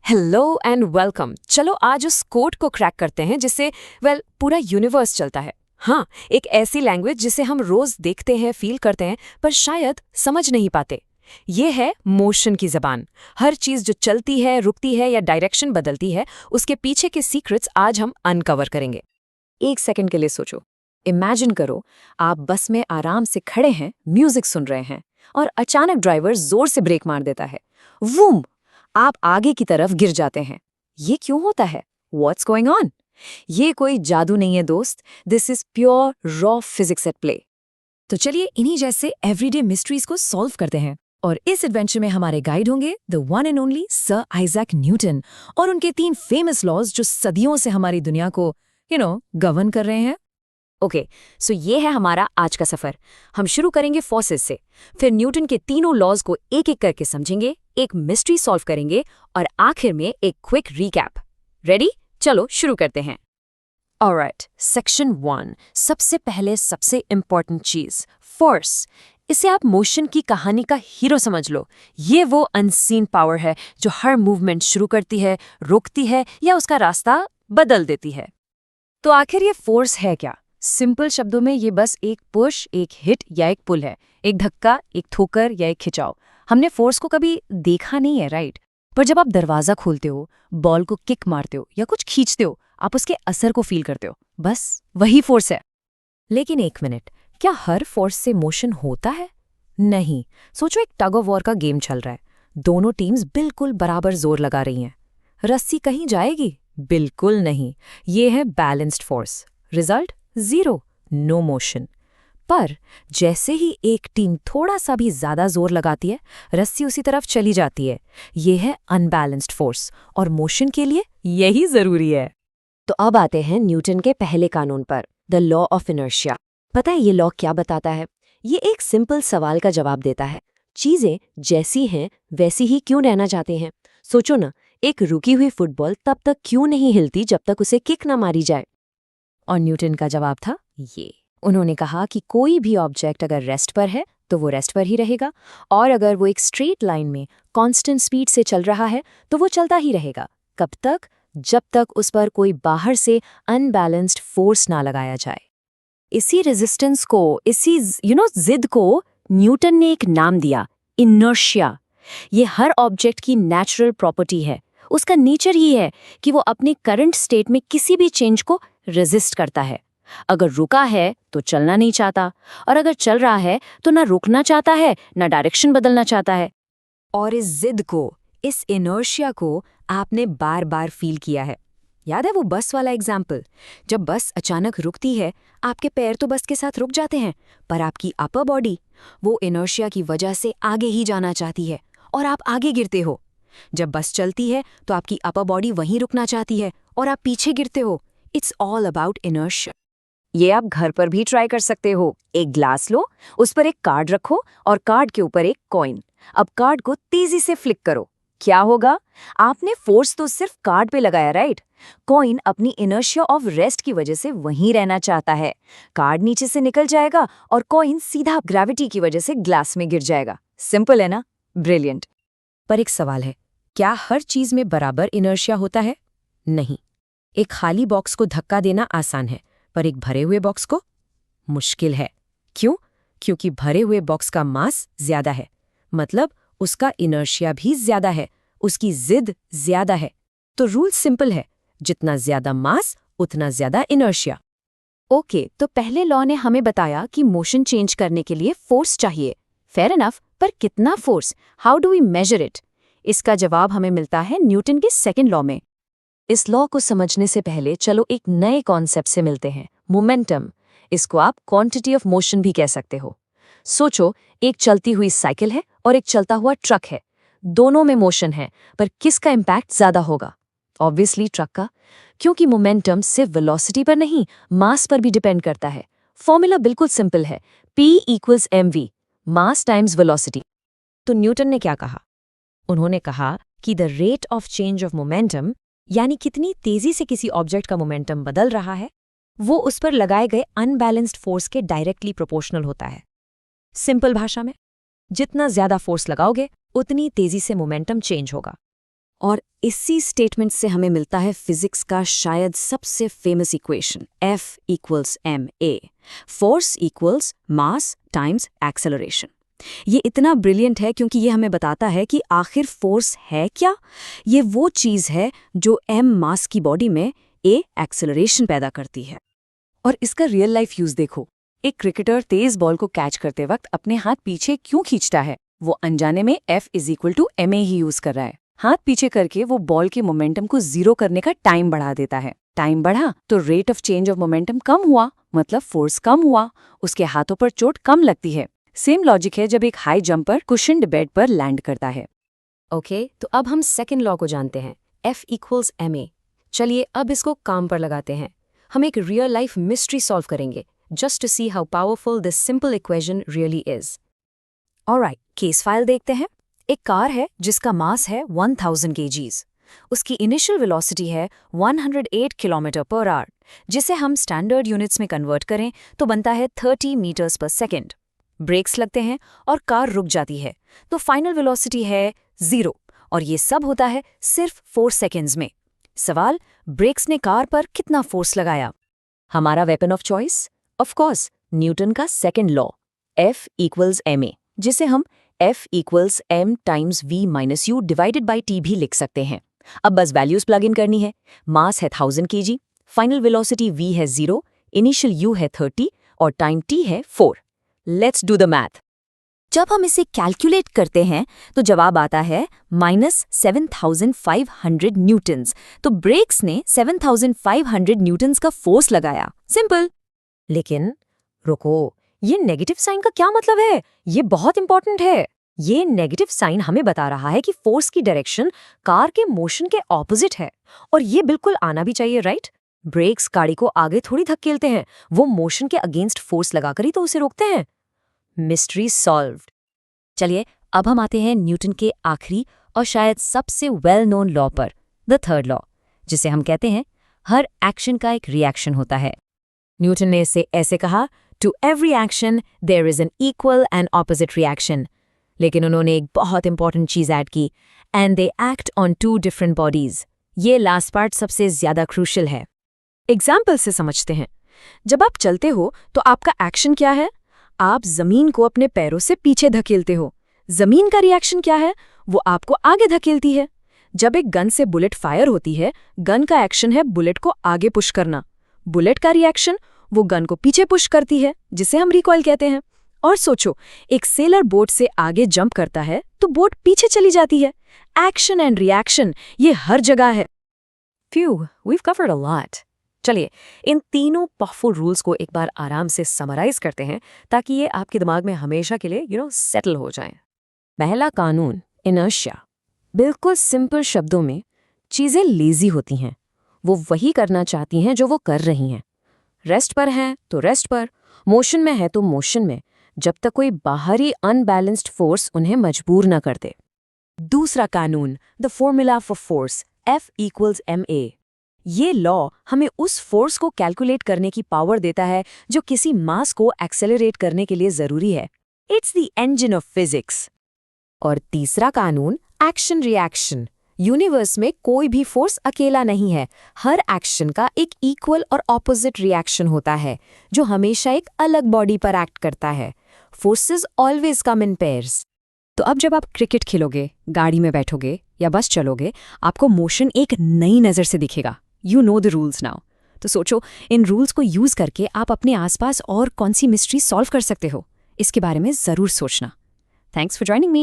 Hello and welcome. चलो आज उस कोड को क्रैक करते हैं जिससे पूरा यूनिवर्स चलता है। हाँ, एक ऐसी लैंग्वेज जिसे हम रोज देखते हैं, फील करते हैं, पर शायद समझ नहीं पाते। ये है मोशन की ज़बान। हर चीज़ जो चलती है, रुकती है या डायरेक्शन बदलती है, उसके पीछे के सीक्रेट्स आज हम अनकवर करेंगे। एक सेकंड के लिए सोचो। इमेजिन करो, आप बस में आराम से खड़े हैं, म्यूजिक सुन रहे हैं, और अचानक ड्राइवर जोर से ब्रेक मार देता है। वूम! आप आगे की तरफ गिर जाते हैं। ये क्यों होता है? What's going on? ये कोई जादू नहीं है दोस्त, this is pure raw physics at play. तो चलिए इन्हीं जैसे एवरीडे मिस्ट्रीज को सॉल्व करते हैं। और इस एडवेंचर में हमारे गाइड होंगे the one and only sir Isaac Newton और उनके 3 फेमस लॉज जो सदियों से हमारी दुनिया को गवर्न कर रहे हैं। ओके, सो ये है हमारा आज का सफर। हम शुरू करेंगे फोर्सेस से, फिर न्यूटन के तीनों लॉज को एक एक करके समझेंगे, एक मिस्ट्री सॉल्व करेंगे और आखिर में एक क्विक रीकैप। रेडी? चलो शुरू करते हैं। Alright, section 1। सबसे पहले सबसे इंपॉर्टेंट चीज, फोर्स। इसे आप मोशन की कहानी का हीरो समझ लो। ये वो अनसीन पावर है जो हर मूवमेंट शुरू करती है, रोकती है या उसका रास्ता बदल देती है। तो आखिर ये फोर्स है क्या? सिंपल शब्दों में ये बस एक पुश, एक हिट या एक पुल है, एक धक्का, एक ठोकर या एक खिंचाव। हमने फोर्स को कभी देखा नहीं है, राइट? पर जब आप दरवाजा खोलते हो, बॉल को किक मारते हो या कुछ खींचते हो, आप उसके असर को फील करते हो। बस वही फोर्स है। लेकिन एक मिनट, क्या हर फोर्स से मोशन होता है? नहीं। सोचो, एक टग ऑफ वॉर का गेम चल रहा है। दोनों टीम्स बिल्कुल बराबर जोर लगा रही हैं। रस्सी कहीं जाएगी? बिल्कुल नहीं। ये है balanced force. Result 0, no motion. पर जैसे ही एक टीम थोड़ा सा भी ज्यादा जोर लगाती है, रस्सी उसी तरफ चली जाती है। ये है अनबैलेंस्ड फोर्स, और मोशन के लिए यही जरूरी है। तो अब आते हैं न्यूटन के पहले कानून पर, द लॉ ऑफ इनर्शिया। पता है ये लॉ क्या बताता है? ये एक सिंपल सवाल का जवाब देता है, चीजें जैसी हैं वैसी ही क्यों रहना चाहते हैं। सोचो ना, एक रुकी हुई फुटबॉल तब तक क्यों नहीं हिलती जब तक उसे किक ना मारी जाए। और न्यूटन का जवाब था ये। उन्होंने कहा कि कोई भी ऑब्जेक्ट अगर रेस्ट पर है तो वो रेस्ट पर ही रहेगा, और अगर वो एक स्ट्रेट लाइन में कांस्टेंट स्पीड से चल रहा है तो वो चलता ही रहेगा। कब तक? जब तक उस पर कोई बाहर से अनबैलेंस्ड फोर्स ना लगाया जाए। इसी रेजिस्टेंस को, इसी जिद को न्यूटन ने एक नाम दिया, इनर्शिया। ये हर ऑब्जेक्ट की नेचुरल प्रॉपर्टी है। उसका नेचर ही है कि वो अपने करंट स्टेट में किसी भी चेंज को रेजिस्ट करता है। अगर रुका है तो चलना नहीं चाहता, और अगर चल रहा है तो ना रुकना चाहता है ना डायरेक्शन बदलना चाहता है। और इस जिद को, इस इनर्शिया को आपने बार बार फील किया है। याद है वो बस वाला एग्जाम्पल? जब बस अचानक रुकती है, आपके पैर तो बस के साथ रुक जाते हैं, पर आपकी अपर बॉडी वो इनर्शिया की वजह से आगे ही जाना चाहती है और आप आगे गिरते हो। जब बस चलती है तो आपकी अपर बॉडी वहीं रुकना चाहती है और आप पीछे गिरते हो। It's all about inertia. ये आप घर पर भी ट्राई कर सकते हो। एक ग्लास लो, उस पर एक कार्ड रखो और कार्ड के ऊपर एक कॉइन। अब कार्ड को तेजी से फ्लिक करो। क्या होगा? आपने फोर्स तो सिर्फ कार्ड पे लगाया, राइट? कॉइन अपनी इनर्शिया ऑफ रेस्ट की वजह से वहीं रहना चाहता है। कार्ड नीचे से निकल जाएगा और कॉइन सीधा ग्रेविटी की वजह से ग्लास में गिर जाएगा। सिंपल है ना? ब्रिलियंट। पर एक सवाल है, क्या हर चीज में बराबर इनर्शिया होता है? नहीं। एक खाली बॉक्स को धक्का देना आसान है, पर एक भरे हुए बॉक्स को मुश्किल है। क्यों? क्योंकि भरे हुए बॉक्स का मास ज्यादा है, मतलब उसका इनर्शिया भी ज्यादा है, उसकी जिद ज्यादा है। तो रूल सिंपल है, जितना ज्यादा मास उतना ज्यादा इनर्शिया। ओके, तो पहले लॉ ने हमें बताया कि मोशन चेंज करने के लिए फोर्स चाहिए। फेयर इनफ, पर कितना force? How do we measure it? इसका जवाब हमें मिलता है न्यूटन के सेकंड लॉ में। इस लॉ को समझने से पहले चलो एक नए कॉन्सेप्ट से मिलते हैं, मोमेंटम। इसको आप क्वांटिटी ऑफ मोशन भी कह सकते हो। सोचो, एक चलती हुई साइकिल है और एक चलता हुआ ट्रक है। दोनों में मोशन है, पर किसका इम्पैक्ट ज्यादा होगा? ऑब्वियसली ट्रक का, क्योंकि मोमेंटम सिर्फ वेलोसिटी पर नहीं, मास पर भी डिपेंड करता है। फॉर्मूला बिल्कुल सिंपल है, P = mv, मास टाइम्स वेलोसिटी। तो न्यूटन ने क्या कहा? उन्होंने कहा कि the rate of change of momentum, यानी कितनी तेजी से किसी ऑब्जेक्ट का मोमेंटम बदल रहा है, वो उस पर लगाए गए अनबैलेंस्ड फोर्स के डायरेक्टली प्रोपोर्शनल होता है। सिंपल भाषा में, जितना ज्यादा फोर्स लगाओगे उतनी तेजी से मोमेंटम चेंज होगा। और इसी स्टेटमेंट से हमें मिलता है फिजिक्स का शायद सबसे famous equation F=ma, force equals मास टाइम्स एक्सेलरेशन। ये इतना ब्रिलियंट है क्योंकि ये हमें बताता है कि आखिर फोर्स है क्या। ये वो चीज़ है जो m मास की बॉडी में a एक्सेलरेशन पैदा करती है। और इसका रियल लाइफ यूज देखो। एक क्रिकेटर तेज बॉल को कैच करते वक्त अपने हाथ पीछे क्यों खींचता है? वो अनजाने में F=ma ही यूज कर रहा है। हाथ पीछे करके वो बॉल के मोमेंटम को जीरो करने का टाइम बढ़ा देता है। टाइम बढ़ा तो rate of change of momentum कम हुआ, मतलब फोर्स कम हुआ, उसके हाथों पर चोट कम लगती है। सेम लॉजिक है जब एक हाई जंपर कुशन्ड बेड पर लैंड करता है। ओके, तो अब हम सेकंड लॉ को जानते हैं, F=ma। चलिए अब इसको काम पर लगाते हैं। हम एक रियल लाइफ मिस्ट्री सॉल्व करेंगे just to see how powerful this simple equation really is. Alright, case file देखते हैं। एक कार है जिसका मास है 1000 kgs। उसकी इनिशियल वेलोसिटी है 108 km/h, जिसे हम स्टैंडर्ड यूनिट्स में कन्वर्ट करें तो बनता है 30 मीटर्स पर सेकेंड। ब्रेक्स लगते हैं और कार रुक जाती है, तो फाइनल वेलोसिटी है 0, और ये सब होता है सिर्फ 4 सेकेंड्स में। सवाल, ब्रेक्स ने कार पर कितना फोर्स लगाया? हमारा weapon of choice of course Newton का सेकंड लॉ F=ma, जिसे हम F=m×v−u डिवाइडेड बाय t भी लिख सकते हैं। अब बस वैल्यूज प्लग इन करनी है। मास है 1000 kg, फाइनल वेलोसिटी v है 0, इनिशियल u है 30 और टाइम t है 4। Let's do the math. जब हम इसे कैलकुलेट करते हैं तो जवाब आता है -7500 न्यूटन्स। तो ब्रेक्स ने 7500 न्यूटन्स का फोर्स लगाया। सिंपल। लेकिन रुको, ये नेगेटिव साइन का क्या मतलब है? ये बहुत इंपॉर्टेंट है। ये नेगेटिव साइन हमें बता रहा है कि फोर्स की डायरेक्शन कार के मोशन के ऑपोजिट है, और ये बिल्कुल आना भी चाहिए, राइट? ब्रेक्स गाड़ी को आगे थोड़ी धकेलते हैं, वो मोशन के अगेंस्ट फोर्स लगाकर ही तो उसे रोकते हैं। Mystery solved. चलिए अब हम आते हैं न्यूटन के आखिरी और शायद सबसे वेल नोन लॉ पर, द थर्ड लॉ, जिसे हम कहते हैं हर एक्शन का एक रिएक्शन होता है। न्यूटन ने इसे ऐसे कहा, to every action there is an equal and opposite reaction. लेकिन उन्होंने एक बहुत इंपॉर्टेंट चीज ऐड की, and they act on 2 different bodies. ये लास्ट पार्ट सबसे ज्यादा क्रूशियल है। एग्जाम्पल से समझते हैं। जब आप चलते हो तो आपका एक्शन क्या है? आप जमीन को अपने पैरों से पीछे धकेलते हो। जमीन का रिएक्शन क्या है? वो आपको आगे धकेलती है। जब एक गन से बुलेट फायर होती है, गन का एक्शन है बुलेट को आगे पुश करना। बुलेट का रिएक्शन, वो गन को पीछे पुश करती है, जिसे हम रिकॉइल कहते हैं। और सोचो, एक सेलर बोट से आगे जंप करता है तो बोट पीछे चली जाती है। एक्शन एंड रिएक्शन ये हर जगह है। Phew, we've covered a lot. चलिए इन तीनों पावरफुल रूल्स को एक बार आराम से समराइज करते हैं ताकि ये आपके दिमाग में हमेशा के लिए सेटल हो जाएं। पहला कानून, इनर्शिया। बिल्कुल सिंपल शब्दों में, चीजें लेजी होती हैं। वो वही करना चाहती हैं जो वो कर रही हैं। रेस्ट पर हैं तो रेस्ट पर, मोशन में है तो मोशन में, जब तक कोई बाहरी अनबैलेंस्ड फोर्स उन्हें मजबूर न कर दे। दूसरा कानून, the formula for force, F=ma। ये लॉ हमें उस फोर्स को कैलकुलेट करने की पावर देता है जो किसी मास को एक्सेलरेट करने के लिए जरूरी है। It's the engine of physics. और तीसरा कानून, एक्शन रिएक्शन। यूनिवर्स में कोई भी फोर्स अकेला नहीं है। हर एक्शन का एक इक्वल और ऑपोजिट रिएक्शन होता है जो हमेशा एक अलग बॉडी पर एक्ट करता है। फोर्सेस ऑलवेज कम इन पेयर्स। तो अब जब आप क्रिकेट खेलोगे, गाड़ी में बैठोगे या बस चलोगे, आपको मोशन एक नई नज़र से दिखेगा। You know the rules now. तो सोचो, इन रूल्स को यूज करके आप अपने आसपास और कौन सी मिस्ट्री सॉल्व कर सकते हो, इसके बारे में जरूर सोचना। Thanks for joining me.